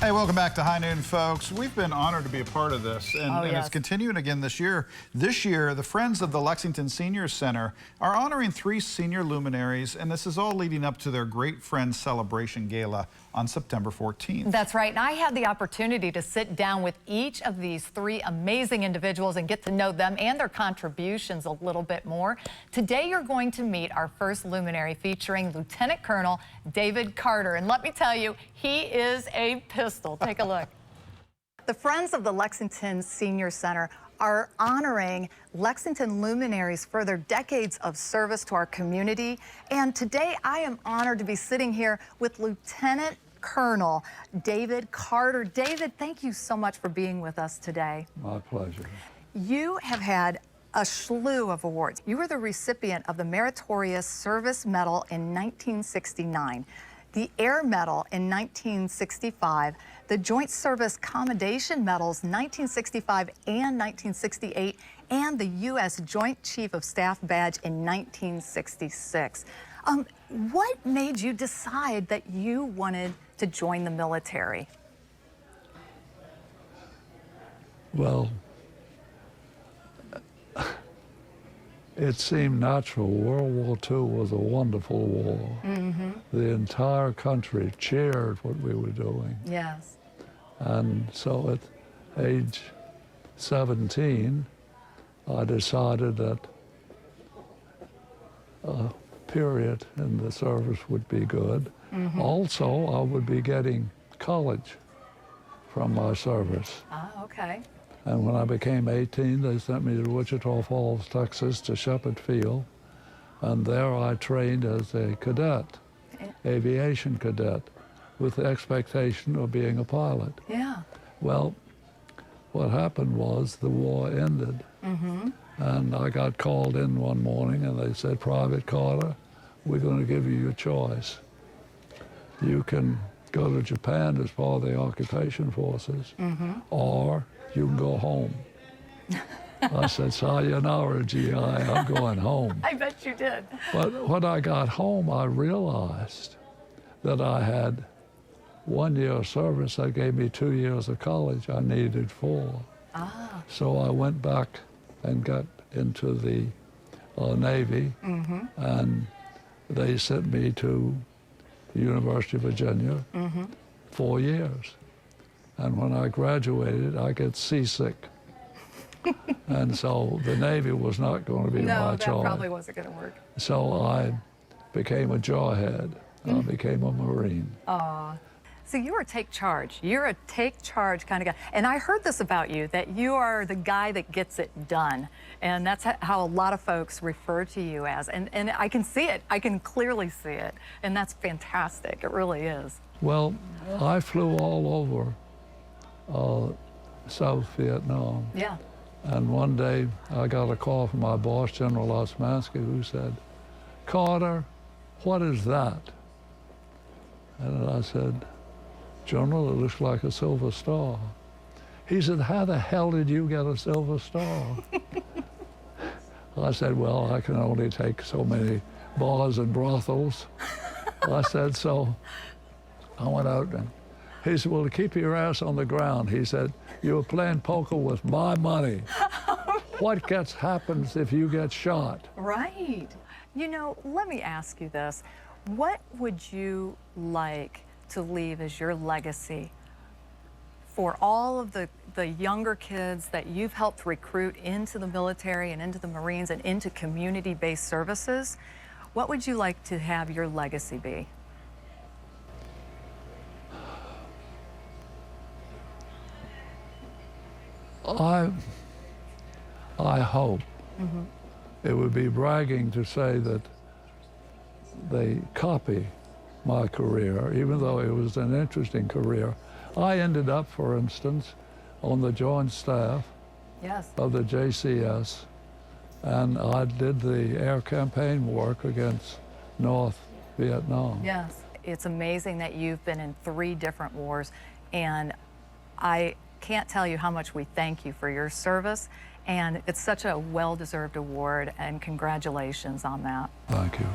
Hey, welcome back to High Noon, folks. We've been honored to be a part of this, and it's continuing again this year. This year, the Friends of the Lexington Senior Center are honoring 3 senior luminaries, and this is all leading up to their Great Friends Celebration Gala on September 14th. That's right, and I had the opportunity to sit down with each of these 3 amazing individuals and get to know them and their contributions a little bit more. Today, you're going to meet our first luminary, featuring Lieutenant Colonel David Carter, and let me tell you, he is a pistol. Take a look. The Friends of the Lexington Senior Center are honoring Lexington luminaries for their decades of service to our community. And today I am honored to be sitting here with Lieutenant Colonel David Carter. David, thank you so much for being with us today. My pleasure. You have had a slew of awards. You were the recipient of the Meritorious Service Medal in 1969. The Air Medal in 1965, the Joint Service Commendation Medals 1965 and 1968, and the U.S. Joint Chief of Staff Badge in 1966. What made you decide that you wanted to join the military? Well, it seemed natural. World War II was a wonderful war. Mm-hmm. The entire country cheered what we were doing. Yes. And so at age 17, I decided that a period in the service would be good. Mm-hmm. Also, I would be getting college from my service. Ah, okay. And when I became 18, they sent me to Wichita Falls, Texas, to Shepherd Field. And there I trained as a cadet, aviation cadet, with the expectation of being a pilot. Yeah. Well, what happened was the war ended. Mm-hmm. And I got called in one morning and they said, Private Carter, we're going to give you your choice. You can go to Japan as part of the occupation forces, or you can go home. I said, sayonara, GI, I'm going home. I bet you did. But when I got home, I realized that I had 1 year of service that gave me 2 years of college. I needed 4. Ah. So I went back and got into the Navy, and they sent me to the University of Virginia 4 years. And when I graduated, I got seasick. And so the Navy was not going to be my choice. No, that probably wasn't going to work. So I became a jawhead. I became a Marine. So you're a take charge. You're a take charge kind of guy. And I heard this about you, that you are the guy that gets it done. And that's how a lot of folks refer to you as. And I can see it. I can clearly see it. And that's fantastic. It really is. Well, I flew all over South Vietnam. Yeah. And one day I got a call from my boss, General Osmansky, who said, Carter, what is that? And I said, General, it looks like a silver star. He said, how the hell did you get a silver star? I said, well, I can only take so many bars and brothels. I said, so I went out and he said, well, to keep your ass on the ground, he said, you were playing poker with my money. What happens if you get shot? Right. You know, let me ask you this. What would you like to leave as your legacy for all of the younger kids that you've helped recruit into the military and into the Marines and into community-based services? What would you like to have your legacy be? I hope it would be bragging to say that they copy my career, even though it was an interesting career. I ended up, for instance, on the Joint Staff of the JCS, and I did the air campaign work against North Vietnam. Yes. It's amazing that you've been in 3 different wars, and I can't tell you how much we thank you for your service, and it's such a well-deserved award, and congratulations on that. Thank you.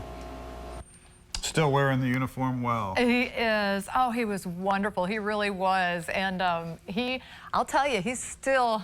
Still wearing the uniform well. He is. Oh, he was wonderful. He really was. And I'll tell you, he's still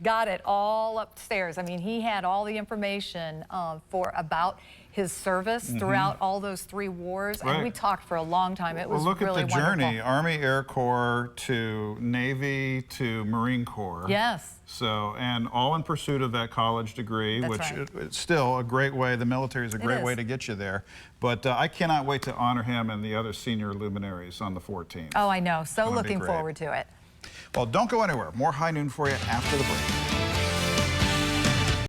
got it all upstairs. I mean, he had all the information about his service throughout all those 3 wars. Right. And we talked for a long time. It was look really at the wonderful. journey, Army Air Corps to Navy to Marine Corps. Yes. So, and all in pursuit of that college degree, That's which right. it's still a great way. The military is a great way to get you there. But I cannot wait to honor him and the other senior luminaries on the 14th. Oh, I know. So It's gonna be looking great. forward to it. Well, don't go anywhere. More High Noon for you after the break.